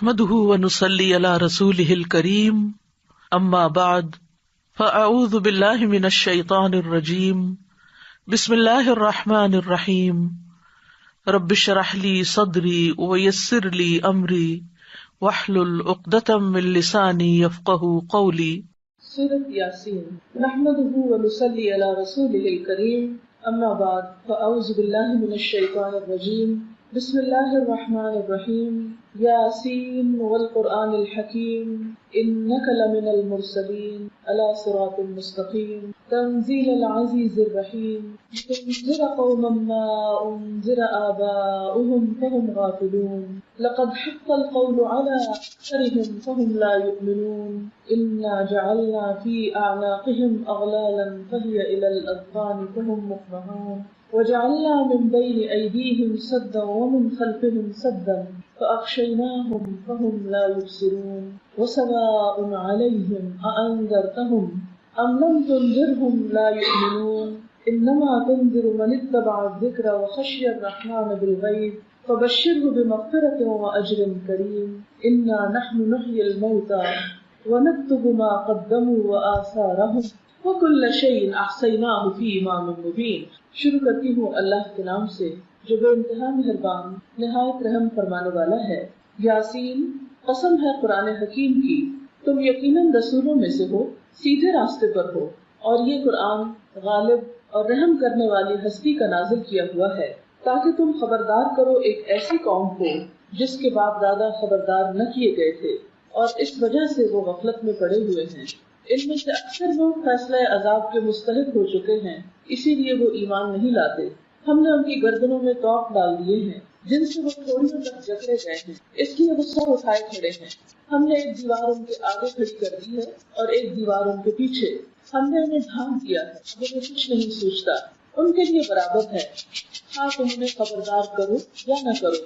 نحمده ونصلي على رسوله الكريم اما بعد فاعوذ بالله من الشيطان الرجيم بسم الله الرحمن الرحيم رب اشرح لي صدري ويسر لي امري واحلل عقدة من لساني يفقهوا قولي۔ سورۃ یاسین نحمده ونصلي على رسوله الكريم اما بعد فاعوذ بالله من الشيطان الرجيم بسم الله الرحمن الرحيم یاسین والقرآن الحکیم انك لمن المرسلین علی صراط مستقیم تنزیل العزیز الرحیم لتنذر قوما ما انذر آباؤهم فهم غافلون لقد حق القول على أكثرهم فهم لا يؤمنون إنا جعلنا في أعناقهم أغلالا فهي إلى الأذقان فهم مقمحون وجعلنا من بين أيديهم سدا ومن خلفهم سدا فأغشيناهم فهم لا يبصرون وسواء عليهم أأنذرتهم أم لم تنذرهم لا يؤمنون إنما تنذر من اتبع الذكر وخشي الرحمن بالغيب فبشره بمغفرة وأجر كريم إنا نحن نحيي الموتى ونكتب ما قدموا وآثارهم وكل شيء أحصيناه في إمام مبين۔ شروع کرتی ہوں اللہ کے نام سے جو بے انتہا مہربان نہایت رحم فرمانے والا ہے۔ یاسین، قسم ہے قرآن حکیم کی، تم یقیناً رسولوں میں سے ہو، سیدھے راستے پر ہو، اور یہ قرآن غالب اور رحم کرنے والی ہستی کا نازل کیا ہوا ہے تاکہ تم خبردار کرو ایک ایسی قوم کو جس کے باپ دادا خبردار نہ کیے گئے تھے اور اس وجہ سے وہ غفلت میں پڑے ہوئے ہیں۔ ان میں سے اکثر لوگ فیصلہ عذاب کے مستحق ہو چکے ہیں، اسی لیے وہ ایمان نہیں لاتے۔ ہم نے ان کی گردنوں میں توق ڈال دیے ہیں جن سے وہ تھوڑیوں تک جکڑے گئے ہیں، اس لیے وہ سر اٹھائے کھڑے ہیں۔ ہم نے ایک دیوار ان کے آگے کھڑی کر دی ہے اور ایک دیوار ان کے پیچھے، ہم نے انہیں ڈھانپ دیا ہے، اب انہیں کچھ نہیں سوچتا، ان کے لیے برابر ہے، ہاں تم انہیں خبردار کرو یا نہ کرو،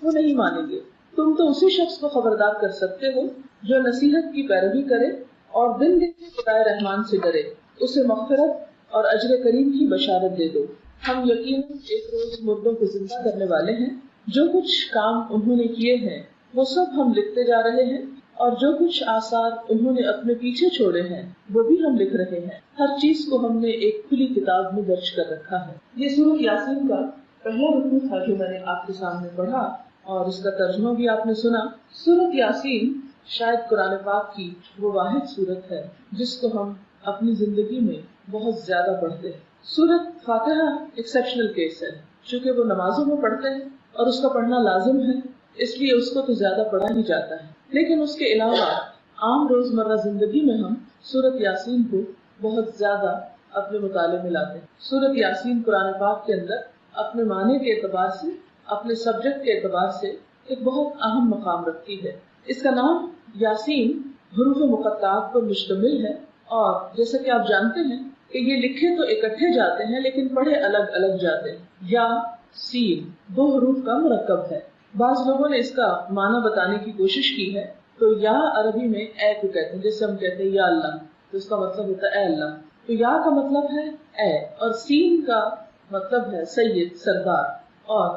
وہ نہیں مانیں گے۔ تم تو اسی شخص کو خبردار کر سکتے ہو جو نصیحت کی پیروی کرے اور دن دیکھے خدائے رحمان سے ڈرے، اسے مغفرت اور اجر کریم کی بشارت دے دو۔ ہم یقیناً ایک روز مردوں کو زندہ کرنے والے ہیں، جو کچھ کام انہوں نے کیے ہیں وہ سب ہم لکھتے جا رہے ہیں، اور جو کچھ آثار انہوں نے اپنے پیچھے چھوڑے ہیں وہ بھی ہم لکھ رہے ہیں۔ ہر چیز کو ہم نے ایک کھلی کتاب میں درج کر رکھا ہے۔ یہ سورۃ یاسین کا پہلا رکوع تھا جو میں نے آپ کے سامنے پڑھا اور اس کا ترجمہ بھی آپ نے سنا۔ سورۃ یاسین شاید قرآن پاک کی وہ واحد سورت ہے جس کو ہم اپنی زندگی میں بہت زیادہ پڑھتے ہیں۔ سورۃ فاتحہ ایکسیپشنل کیس ہے، چونکہ وہ نمازوں میں پڑھتے ہیں اور اس کا پڑھنا لازم ہے، اس لیے اس کو تو زیادہ پڑھا ہی جاتا ہے، لیکن اس کے علاوہ عام روزمرہ زندگی میں ہم سورۃ یاسین کو بہت زیادہ اپنے مطالعے میں لاتے ہیں۔ سورۃ یاسین قرآن پاک کے اندر اپنے معنی کے اعتبار سے، اپنے سبجیکٹ کے اعتبار سے ایک بہت اہم مقام رکھتی ہے۔ اس کا نام یاسین حروف مقطعات پر مشتمل ہے، اور جیسا کہ آپ جانتے ہیں کہ یہ لکھے تو اکٹھے جاتے ہیں لیکن پڑھے الگ الگ جاتے ہیں۔ یا سین دو حروف کا مرکب ہے۔ بعض لوگوں نے اس کا معنی بتانے کی کوشش کی ہے، تو یا عربی میں اے کو کہتے ہیں، جیسے ہم کہتے ہیں یا اللہ، تو اس کا مطلب ہوتا ہے اے اللہ، تو یا کا مطلب ہے اے، اور سین کا مطلب ہے سید، سردار، اور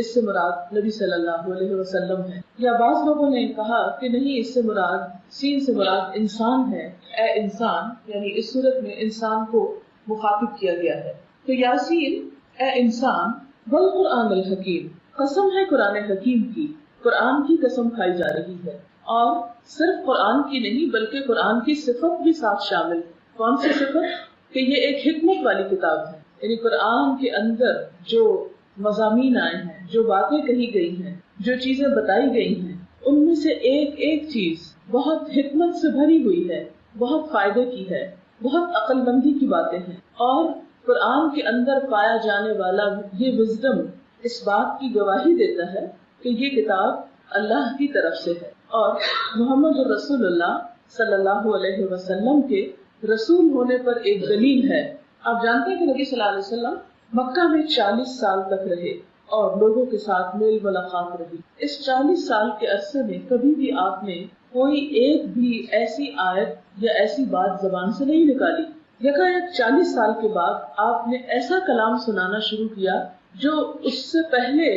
اس سے مراد نبی صلی اللہ علیہ وسلم ہے۔ یا بعض لوگوں نے کہا کہ نہیں، اس سے مراد، سین سے مراد انسان ہے، اے انسان، یعنی اس صورت میں انسان کو مخاطب کیا گیا ہے۔ تو یاسین اے انسان والقرآن الحکیم، قسم ہے قرآن حکیم کی، قرآن کی قسم کھائی جا رہی ہے، اور صرف قرآن کی نہیں بلکہ قرآن کی صفت بھی ساتھ شامل ہے۔ کون سی صفت؟ کہ یہ ایک حکمت والی کتاب ہے، یعنی قرآن کے اندر جو مضامین آئے ہیں، جو باتیں کہی گئی ہیں، جو چیزیں بتائی گئی ہیں، ان میں سے ایک ایک چیز بہت حکمت سے بھری ہوئی ہے، بہت فائدے کی ہے، بہت عقل مندی کی باتیں ہیں، اور قرآن کے اندر پایا جانے والا یہ وزڈم اس بات کی گواہی دیتا ہے کہ یہ کتاب اللہ کی طرف سے ہے اور محمد رسول اللہ صلی اللہ علیہ وسلم کے رسول ہونے پر ایک دلیل ہے۔ آپ جانتے ہیں کہ نبی صلی اللہ علیہ وسلم مکہ میں 40 سال تک رہے اور لوگوں کے ساتھ میل ملاقات رہی۔ اس 40 سال کے عرصے میں کبھی بھی آپ نے کوئی ایک بھی ایسی آیت یا ایسی بات زبان سے نہیں نکالی۔ یکایک 40 سال کے بعد آپ نے ایسا کلام سنانا شروع کیا جو اس سے پہلے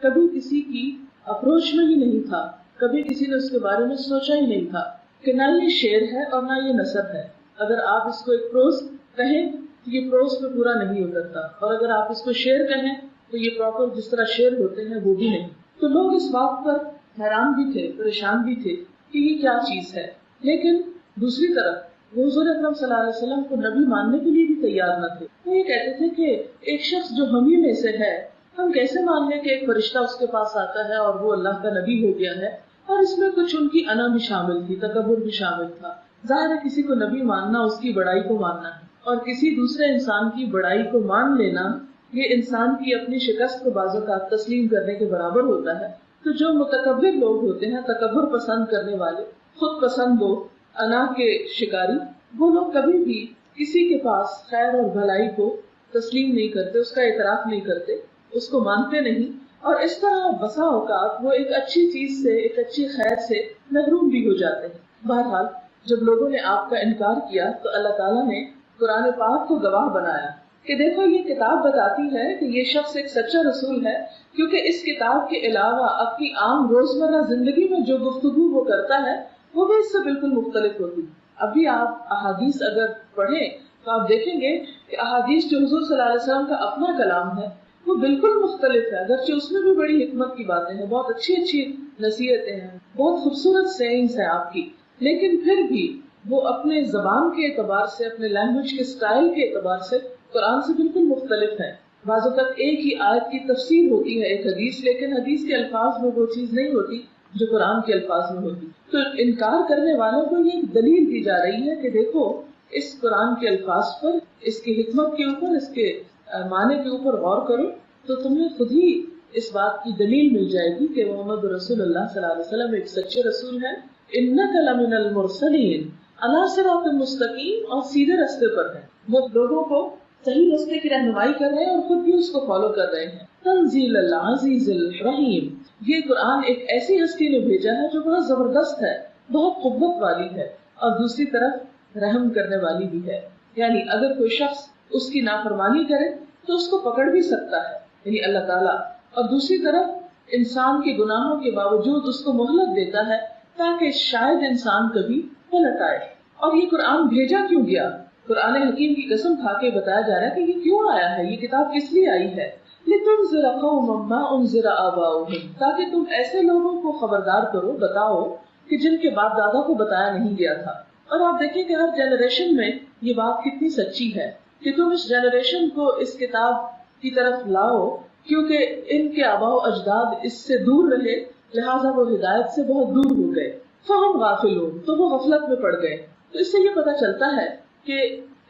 کبھی کسی کی اپروچ میں ہی نہیں تھا، کبھی کسی نے اس کے بارے میں سوچا ہی نہیں تھا کہ نہ یہ شعر ہے اور نہ یہ نثر ہے. اگر آپ اس کو ایک پروز کہیں تو یہ پروز پہ پورا نہیں اترتا، اور اگر آپ اس کو شعر کہیں تو یہ پراپر جس طرح شعر ہوتے ہیں وہ بھی نہیں. تو لوگ اس بات پر حیران بھی تھے، پریشان بھی تھے کہ یہ کیا چیز ہے. لیکن دوسری طرف وہ حضور اکرم صلی اللہ علیہ وسلم کو نبی ماننے کے لیے بھی تیار نہ تھے. وہ یہ کہتے تھے کہ ایک شخص جو ہم ہی میں سے ہے، ہم کیسے مان لیں کہ ایک فرشتہ اس کے پاس آتا ہے اور وہ اللہ کا نبی ہو گیا ہے. اور اس میں کچھ ان کی انا بھی شامل تھی، تکبر بھی شامل تھا. ظاہر ہے کسی کو نبی ماننا اس کی بڑائی کو ماننا ہے، اور کسی دوسرے انسان کی بڑائی کو مان لینا یہ انسان کی اپنی شکست کو بعض اوقات تسلیم کرنے کے برابر ہوتا ہے. تو جو متکبر لوگ ہوتے ہیں، تکبر پسند کرنے والے، خود پسند لوگ، انا کے شکاری، وہ لوگ کبھی بھی کسی کے پاس خیر اور بھلائی کو تسلیم نہیں کرتے، اس کا اعتراف نہیں کرتے، اس کو مانتے نہیں. اور اس طرح بسا اوقات وہ ایک اچھی چیز سے، ایک اچھی خیر سے محروم بھی ہو جاتے ہیں. بہرحال جب لوگوں نے آپ کا انکار کیا تو اللہ تعالیٰ نے قرآن پاک کو گواہ بنایا کہ دیکھو یہ کتاب بتاتی ہے کہ یہ شخص ایک سچا رسول ہے، کیونکہ اس کتاب کے علاوہ اپنی عام روزمرہ زندگی میں جو گفتگو وہ کرتا ہے وہ بھی اس سے بالکل مختلف ہوتی. ابھی آپ احادیث اگر پڑھیں تو آپ دیکھیں گے کہ احادیث جو حضور صلی اللہ علیہ وسلم کا اپنا کلام ہے وہ بالکل مختلف ہے، اگرچہ اس میں بھی بڑی حکمت کی باتیں ہیں، بہت اچھی اچھی نصیحتیں ہیں، بہت خوبصورت سینگز ہیں آپ کی، لیکن پھر بھی وہ اپنے زبان کے اعتبار سے، اپنے لینگویج کے سٹائل کے اعتبار سے قرآن سے بالکل مختلف ہے. بعض اوقات ایک ہی آیت کی تفسیر ہوتی ہے ایک حدیث، لیکن حدیث کے الفاظ میں وہ چیز نہیں ہوتی جو قرآن کے الفاظ میں ہوتی. تو انکار کرنے والوں کو یہ دلیل دی جا رہی ہے کہ دیکھو اس قرآن کے الفاظ پر، اس کی حکمت کے اوپر، اس کے معنی کے اوپر غور کرو تو تمہیں خود ہی اس بات کی دلیل مل جائے گی کہ محمد رسول اللہ صلی اللہ علیہ وسلم ایک سچے رسول ہیں. اِنَّكَ لَمِنَ الْمُرْسَلِينَ عَلَىٰ صِرَاطٍ مُسْتَقِيمٍ، اور سیدھے راستے پر ہیں. وہ لوگوں کو صحیح راستے کی رہنمائی کر رہے ہیں اور خود بھی اس کو فالو کر رہے ہیں. تنزیل العزیز الرحیم، یہ قرآن ایک ایسی ہستی نے بھیجا ہے جو بہت زبردست ہے، بہت قوت والی ہے، اور دوسری طرف رحم کرنے والی بھی ہے. یعنی اگر کوئی شخص اس کی نافرمانی کرے تو اس کو پکڑ بھی سکتا ہے، یعنی اللہ تعالیٰ، اور دوسری طرف انسان کے گناہوں کے باوجود اس کو مہلت دیتا ہے تاکہ شاید انسان کبھی پلٹ آئے. اور یہ قرآن بھیجا کیوں گیا؟ قرآن حکیم کی قسم کھا کے بتایا جا رہا ہے کہ یہ کیوں آیا ہے، یہ کتاب کس لیے آئی ہے. لِتُنذِرَ قَوْمًا مَّا أُنذِرَ آبَاؤُهُمْ، تاکہ تم ایسے لوگوں کو خبردار کرو، بتاؤ کہ جن کے باپ دادا کو بتایا نہیں گیا تھا. اور آپ دیکھیں کہ ہر جنریشن میں یہ بات کتنی سچی ہے کہ تم اس جنریشن کو اس کتاب کی طرف لاؤ، کیونکہ ان کے آباء و اجداد اس سے دور رہے، لہٰذا وہ ہدایت سے بہت دور ہو گئے. فَهُمْ غَافِلُونَ، تو وہ غفلت میں پڑ گئے. تو اس سے یہ پتہ چلتا ہے کہ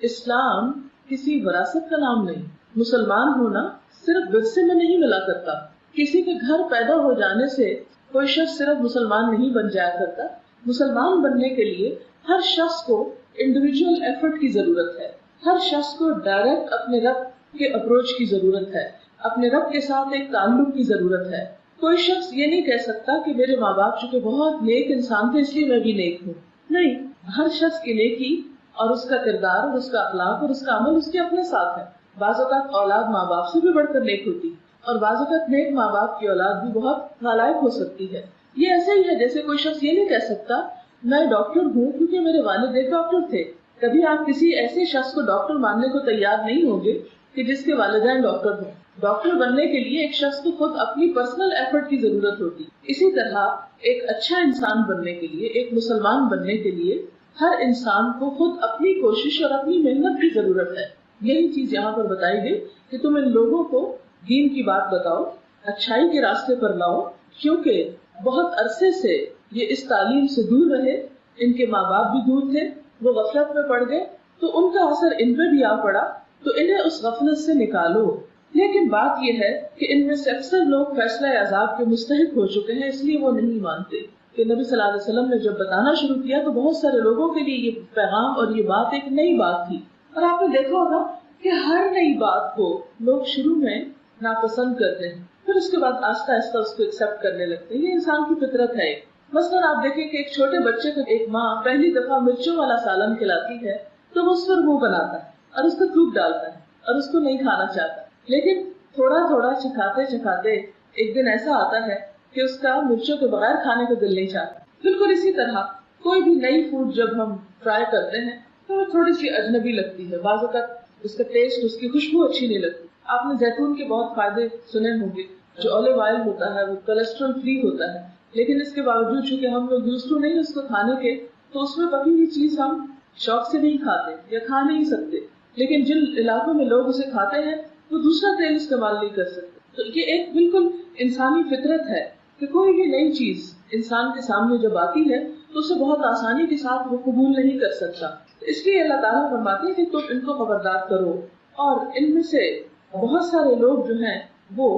اسلام کسی وراثت کا نام نہیں. مسلمان ہونا صرف ورثے میں نہیں ملا کرتا. کسی کے گھر پیدا ہو جانے سے کوئی شخص صرف مسلمان نہیں بن جایا کرتا. مسلمان بننے کے لیے ہر شخص کو انڈیویجول ایفرٹ کی ضرورت ہے. ہر شخص کو ڈائریکٹ اپنے رب کے اپروچ کی ضرورت ہے، اپنے رب کے ساتھ ایک تعلق کی ضرورت ہے. کوئی شخص یہ نہیں کہہ سکتا کہ میرے ماں باپ چونکہ بہت نیک انسان تھے اس لیے میں بھی نیک ہوں. نہیں، ہر شخص کی نیکی اور اس کا کردار اور اس کا اخلاق اور اس کا عمل اس کے اپنے ساتھ ہے. بعض اوقات اولاد ماں باپ سے بھی بڑھ کر نیک ہوتی، اور بعض اوقات نیک ماں باپ کی اولاد بھی بہت نالائق ہو سکتی ہے. یہ ایسے ہی ہے جیسے کوئی شخص یہ نہیں کہہ سکتا میں ڈاکٹر ہوں کیونکہ میرے والد ایک ڈاکٹر تھے. کبھی آپ کسی ایسے شخص کو ڈاکٹر ماننے کو تیار نہیں ہوں گے کہ جس کے والدین ڈاکٹر ہوں. ڈاکٹر بننے کے لیے ایک شخص کو خود اپنی پرسنل ایفرٹ کی ضرورت ہوتی. اسی طرح ایک اچھا انسان بننے کے لیے، ایک مسلمان بننے کے لیے ہر انسان کو خود اپنی کوشش اور اپنی محنت کی ضرورت ہے. یہی چیز یہاں پر بتائی گئی کہ تم ان لوگوں کو دین کی بات بتاؤ، اچھائی کے راستے پر لاؤ، کیونکہ بہت عرصے سے یہ اس تعلیم سے دور رہے، ان کے ماں باپ بھی دور تھے، وہ غفلت میں پڑ گئے تو ان کا اثر ان پہ بھی آ پڑا، تو انہیں اس غفلت سے نکالو. لیکن بات یہ ہے کہ ان میں سے اکثر لوگ فیصلہ عذاب کے مستحق ہو چکے ہیں، اس لیے وہ نہیں مانتے. کہ نبی صلی اللہ علیہ وسلم نے جب بتانا شروع کیا تو بہت سارے لوگوں کے لیے یہ پیغام اور یہ بات ایک نئی بات تھی. اور آپ نے دیکھا ہوگا کہ ہر نئی بات کو لوگ شروع میں ناپسند کرتے ہیں، پھر اس کے بعد آہستہ آہستہ اس کو ایکسپٹ کرنے لگتے ہیں. یہ انسان کی فطرت ہے. مثلاً آپ دیکھیں کہ ایک چھوٹے بچے کو ایک ماں پہلی دفعہ مرچوں والا سالن کھلاتی ہے تو وہ اس پر منہ بناتا ہے اور اس کو تھوک ڈالتا ہے اور اس کو نہیں کھانا چاہتا. لیکن تھوڑا تھوڑا چکھاتے چکھاتے ایک دن ایسا آتا ہے کہ اس کا مرچوں کے بغیر کھانے کا دل نہیں چاہتا. بالکل اسی طرح کوئی بھی نئی فوڈ جب ہم ٹرائی کرتے ہیں تو وہ تھوڑی سی اجنبی لگتی ہے. بعض اوقات اس کا ٹیسٹ، اس کی خوشبو اچھی نہیں لگتی. آپ نے زیتون کے بہت فائدے سنے ہوں گے. جو اولیو آئل ہوتا ہے وہ کولیسٹرول فری ہوتا ہے، لیکن اس کے باوجود چونکہ ہم لوگ یوز ٹو نہیں اس کو کھانے کے، تو اس میں پکی ہوئی چیز ہم شوق سے نہیں کھاتے یا کھا نہیں سکتے. لیکن جن علاقوں میں لوگ اسے کھاتے ہیں وہ دوسرا تیل استعمال نہیں کر سکتے. تو یہ ایک بالکل انسانی فطرت ہے کہ کوئی بھی نئی چیز انسان کے سامنے جب آتی ہے تو اسے بہت آسانی کے ساتھ وہ قبول نہیں کر سکتا. اس لیے اللہ تعالیٰ فرماتے ہیں کہ تم ان کو خبردار کرو. اور ان میں سے بہت سارے لوگ جو ہیں وہ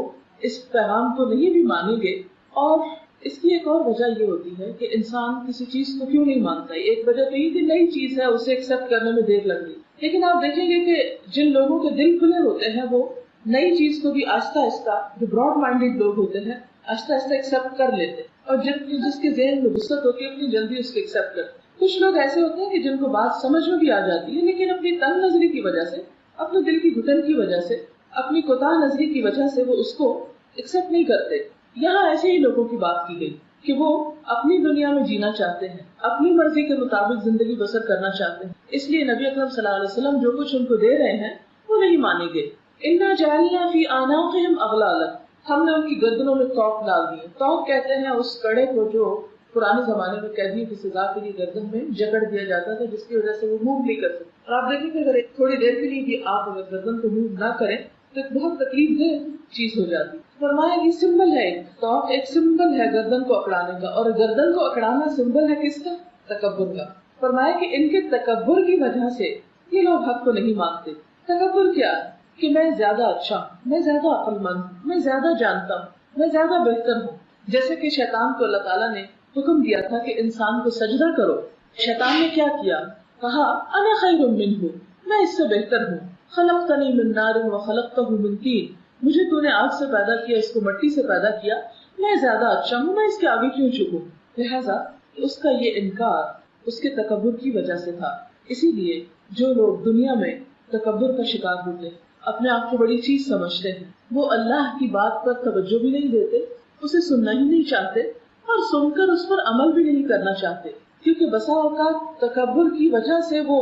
اس پیغام کو نہیں بھی مانیں گے. اور اس کی ایک اور وجہ یہ ہوتی ہے کہ انسان کسی چیز کو کیوں نہیں مانتا. ایک وجہ تو یہ کہ نئی چیز ہے، اسے ایکسپٹ کرنے میں دیر لگ گئی. لیکن آپ دیکھیں گے کہ جن لوگوں کے دل کھلے ہوتے ہیں وہ نئی چیز کو بھی آہستہ آہستہ، جو براڈ مائنڈیڈ لوگ ہوتے ہیں، آہستہ آہستہ ایکسپٹ کر لیتے. اور جس کے ذہن میں وسعت ہوتی ہے اتنی جلدی اس کو ایکسپٹ کرتے. کچھ لوگ ایسے ہوتے ہیں کہ جن کو بات سمجھ میں بھی آ جاتی ہے، لیکن اپنی تنگ نظری کی وجہ سے، اپنے دل کی گھٹن کی وجہ سے، اپنی کوتاہ نظری کی وجہ سے وہ اس کو ایکسپٹ نہیں کرتے. یہاں ایسے ہی لوگوں کی بات کی گئی کہ وہ اپنی دنیا میں جینا چاہتے ہیں، اپنی مرضی کے مطابق زندگی بسر کرنا چاہتے ہیں. اس لیے نبی اکرم صلی اللہ علیہ وسلم جو کچھ ان کو دے رہے ہیں وہ نہیں مانیں گے. اِنَّا جَعَلْنَا فِي أَعْنَاقِهِمْ أَغْلَالًا، ہم نے ان کی گردنوں میں توق ڈال دیے. توق کہتے ہیں اس کڑے کو جو پرانے زمانے میں قیدیوں کی سزا کے لیے گردن میں جکڑ دیا جاتا تھا، جس کی وجہ سے وہ موو نہیں کر سکتے. اور آپ دیکھیں کہ اگر تھوڑی دیر کے لیے بھی آپ اگر گردن کو موو نہ کریں تو ایک بہت تکلیف دہ چیز ہو جاتی. فرمایا یہ سمبل ہے، توق ایک سمبل ہے گردن کو اکڑانے کا. اور گردن کو اکڑانا سمبل ہے کس کا؟ تکبر کا. فرمایا کہ ان کے تکبر کی وجہ سے یہ لوگ حق کو نہیں مانتے. تکبر کیا ہے؟ کہ میں زیادہ اچھا ہوں، میں زیادہ عقل مند ہوں، میں زیادہ جانتا ہوں، میں زیادہ بہتر ہوں. جیسے کہ شیطان کو اللہ تعالیٰ نے حکم دیا تھا کہ انسان کو سجدہ کرو. شیطان نے کیا کیا؟ کہا انا خیر منہ، میں اس سے بہتر ہوں. خلقتنی من نار وخلقتہ من طین، مجھے تو نے آگ سے پیدا کیا، اس کو مٹی سے پیدا کیا، میں زیادہ اچھا ہوں، میں اس کے آگے کیوں جھکوں. لہٰذا اس کا یہ انکار اس کے تکبر کی وجہ سے تھا. اسی لیے جو لوگ دنیا میں تکبر کا شکار ہوتے ہیں، اپنے آپ کو بڑی چیز سمجھتے ہیں، وہ اللہ کی بات پر توجہ بھی نہیں دیتے، اسے سننا ہی نہیں چاہتے، اور سن کر اس پر عمل بھی نہیں کرنا چاہتے. کیونکہ بسا اوقات تکبر کی وجہ سے وہ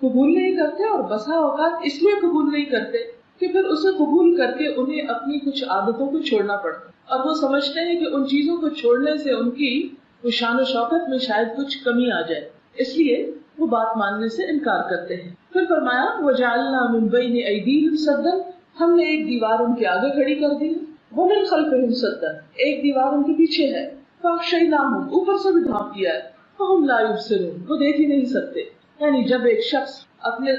قبول نہیں کرتے، اور بسا اوقات اس لیے قبول نہیں کرتے کہ پھر اسے قبول کر کے انہیں اپنی کچھ عادتوں کو چھوڑنا پڑتا. اور وہ سمجھتے ہیں کہ ان چیزوں کو چھوڑنے سے ان کی وہ شان و شوکت میں شاید کچھ کمی آ جائے، اس لیے وہ بات ماننے سے انکار کرتے ہیں. پھر فرمایا وَجَعَلْنَا مِن بَيْنِ أَيْدِيهِمْ سَدًّا، ہم نے ایک دیوار ان کے آگے کھڑی کر دی. وَمِن خَلْفِهِمْ سَدًّا، ایک دیوار ان کے پیچھے ہے. فَأَغْشَيْنَاهُمْ، اوپر سے بھی ڈھانپ دیا ہے. فَهُمْ لَا يُبْصِرُونَ، وہ دیکھ ہی نہیں سکتے. یعنی جب ایک شخص اپنے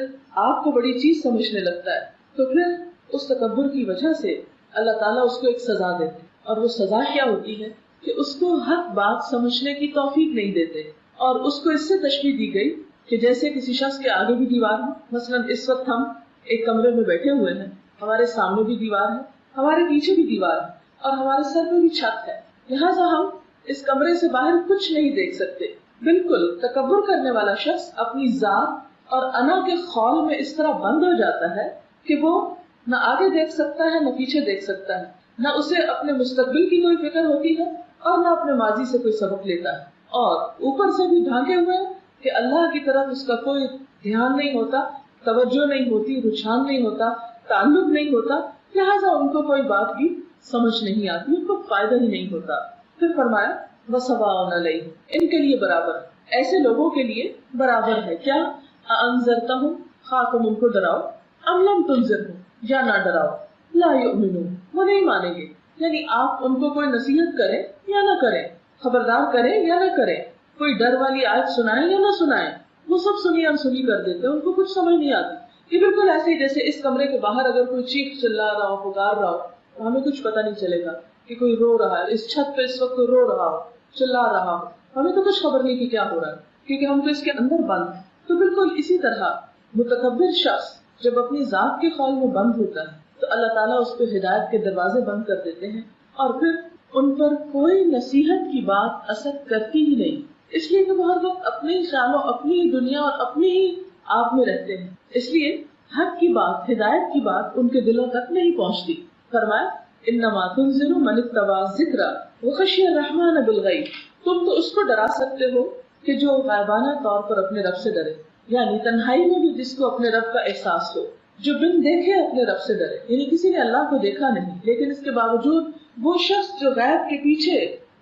آپ کو بڑی چیز سمجھنے لگتا ہے تو پھر اس تکبر کی وجہ سے اللہ تعالیٰ اس کو ایک سزا دیتے. اور وہ سزا کیا ہوتی ہے کہ اس کو حق بات سمجھنے کی توفیق نہیں دیتے. اور اس کو اس سے تشبیہ دی گئی کہ جیسے کسی شخص کے آگے بھی دیوار ہے. مثلا اس وقت ہم ایک کمرے میں بیٹھے ہوئے ہیں، ہمارے سامنے بھی دیوار ہے، ہمارے پیچھے بھی دیوار ہے، اور ہمارے سر پہ بھی چھت ہے. لہٰذا ہم اس کمرے سے باہر کچھ نہیں دیکھ سکتے. بالکل تکبر کرنے والا شخص اپنی ذات اور انا کے خول میں اس طرح بند ہو جاتا ہے کہ وہ نہ آگے دیکھ سکتا ہے نہ پیچھے دیکھ سکتا ہے، نہ اسے اپنے مستقبل کی کوئی فکر ہوتی ہے اور نہ اپنے ماضی سے کوئی سبق لیتا ہے. اور اوپر سے بھی ڈھانکے ہوئے کہ اللہ کی طرف اس کا کوئی دھیان نہیں ہوتا، توجہ نہیں ہوتی، رجحان نہیں ہوتا، تعلق نہیں ہوتا. لہٰذا ان کو کوئی بات بھی سمجھ نہیں آتی، ان کو فائدہ ہی نہیں ہوتا. پھر فرمایا وَسَوَاءٌ عَلَيْهِمْ، ان کے لیے برابر، ایسے لوگوں کے لیے برابر ہے. کیا؟ أَأَنذَرْتَهُمْ، خواہ تم ان کو ڈراؤ، أَمْ لَمْ تُنذِرْهُمْ، یا نہ ڈراؤ، لَا يُؤْمِنُونَ، وہ نہیں مانیں گے. یعنی آپ ان کو کوئی نصیحت کریں یا نہ کریں، خبردار کریں یا نہ کریں، کوئی ڈر والی آیت سنائیں یا نہ سنائیں، وہ سب سنی انسنی کر دیتے ہیں، ان کو کچھ سمجھ نہیں آتی. یہ بالکل ایسے ہی جیسے اس کمرے کے باہر اگر کوئی چیخ چلا رہا ہو، پکار رہا ہو، تو ہمیں کچھ پتہ نہیں چلے گا کہ کوئی رو رہا ہے. اس چھت پہ اس وقت کوئی رو رہا ہو، چلا رہا ہو، ہمیں تو کچھ خبر نہیں کہ کیا ہو رہا ہے، کیونکہ ہم تو اس کے اندر بند ہیں. تو بالکل اسی طرح متکبر شخص جب اپنی ذات کے خول میں بند ہوتا ہے تو اللہ تعالیٰ اس پہ ہدایت کے دروازے بند کر دیتے ہیں، اور پھر ان پر کوئی نصیحت کی بات اثر کرتی ہی نہیں. اس لیے کہ وہ ہر وقت اپنے خیالوں، اپنی دنیا اور اپنی ہی آپ میں رہتے ہیں. اس لیے حق کی بات، ہدایت کی بات ان کے دلوں تک نہیں پہنچتی. فرمایا انما تنذر من اتبع الذکر، وخشی الرحمن بالغیب، تم تو اس کو ڈرا سکتے ہو کہ جو غائبانہ طور پر اپنے رب سے ڈرے، یعنی تنہائی میں بھی جس کو اپنے رب کا احساس ہو، جو بن دیکھے اپنے رب سے ڈرے، یعنی کسی نے اللہ کو دیکھا نہیں لیکن اس کے باوجود وہ شخص جو غیب کے پیچھے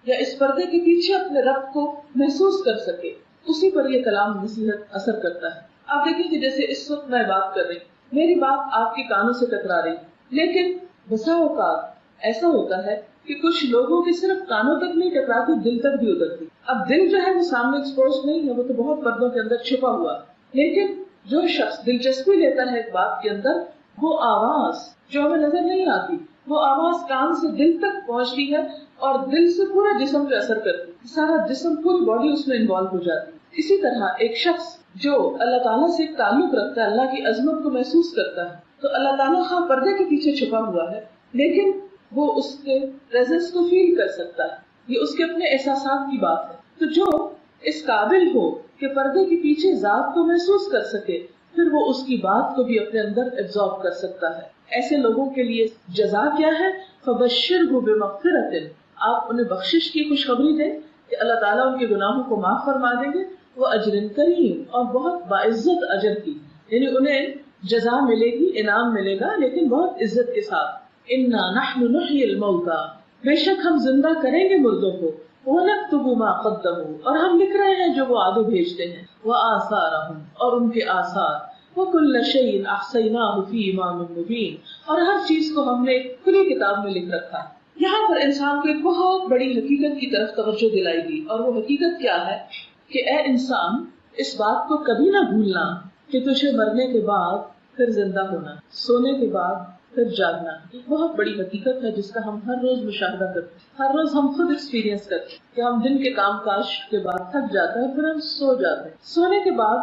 یا اس پردے کے پیچھے اپنے رب کو محسوس کر سکے، اسی پر یہ کلام نصیحت اثر کرتا ہے۔ آپ دیکھیں کہ جیسے اس وقت میں بات کر رہی، میری بات آپ کے کانوں سے ٹکرا رہی، لیکن بسا اوقات ایسا ہوتا ہے کہ کچھ لوگوں کے صرف کانوں تک نہیں ٹکراتی، دل تک بھی اترتی۔ اب دل جو ہے وہ سامنے ایکسپوز نہیں ہے، وہ تو بہت پردوں کے اندر چھپا ہوا، لیکن جو شخص دلچسپی لیتا ہے ایک بات کے اندر، وہ آواز جو ہمیں نظر نہیں آتی، وہ آواز کان سے دل تک پہنچتی ہے اور دل سے پورا جسم پہ اثر کرتی ہے، سارا جسم پوری باڈی اس میں انوالو ہو جاتی ہے۔ اسی طرح ایک شخص جو اللہ تعالیٰ سے ایک تعلق رکھتا ہے، اللہ کی عظمت کو محسوس کرتا ہے، تو اللہ تعالیٰ ہاں پردے کے پیچھے چھپا ہوا ہے لیکن وہ اس کے پریزنس کو فیل کر سکتا ہے، یہ اس کے اپنے احساسات کی بات ہے۔ تو جو اس قابل ہو کہ پردے کے پیچھے ذات کو محسوس کر سکے، پھر وہ اس کی بات کو بھی اپنے اندر ایبزارب کر سکتا ہے۔ ایسے لوگوں کے لیے جزا کیا ہے؟ فبشرہ بمغفرۃ، آپ انہیں بخشش کی خوشخبری دیں کہ اللہ تعالیٰ ان کے گناہوں کو معاف فرما دیں گے، وہ اجر کریم، اور بہت باعزت اجر کی، یعنی انہیں جزا ملے گی، انعام ملے گا لیکن بہت عزت کے ساتھ۔ انا نحن نحیی الموتى، بے شک ہم زندہ کریں گے مردوں کو، ونکتب ما قدموا، اور ہم لکھ رہے ہیں جو وہ آگے بھیجتے ہیں، وآثارہم، اور ان کے آثار، وکل شیء احصیناہ فی امام مبین، اور ہر چیز کو ہم نے ایک کھلی کتاب میں لکھ رکھا ہے۔ یہاں پر انسان کو ایک بہت بڑی حقیقت کی طرف توجہ دلائی گئی، اور وہ حقیقت کیا ہے کہ اے انسان، اس بات کو کبھی نہ بھولنا کہ تجھے مرنے کے بعد پھر زندہ ہونا، سونے کے بعد پھر جاگنا۔ ایک بہت بڑی حقیقت ہے جس کا ہم ہر روز مشاہدہ کرتے ہیں، ہر روز ہم خود ایکسپیرینس کرتے ہیں کہ ہم دن کے کام کاج کے بعد تھک جاتے ہیں، پھر ہم سو جاتے ہیں۔ سونے کے بعد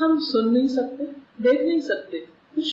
ہم سن نہیں سکتے، دیکھ نہیں سکتے،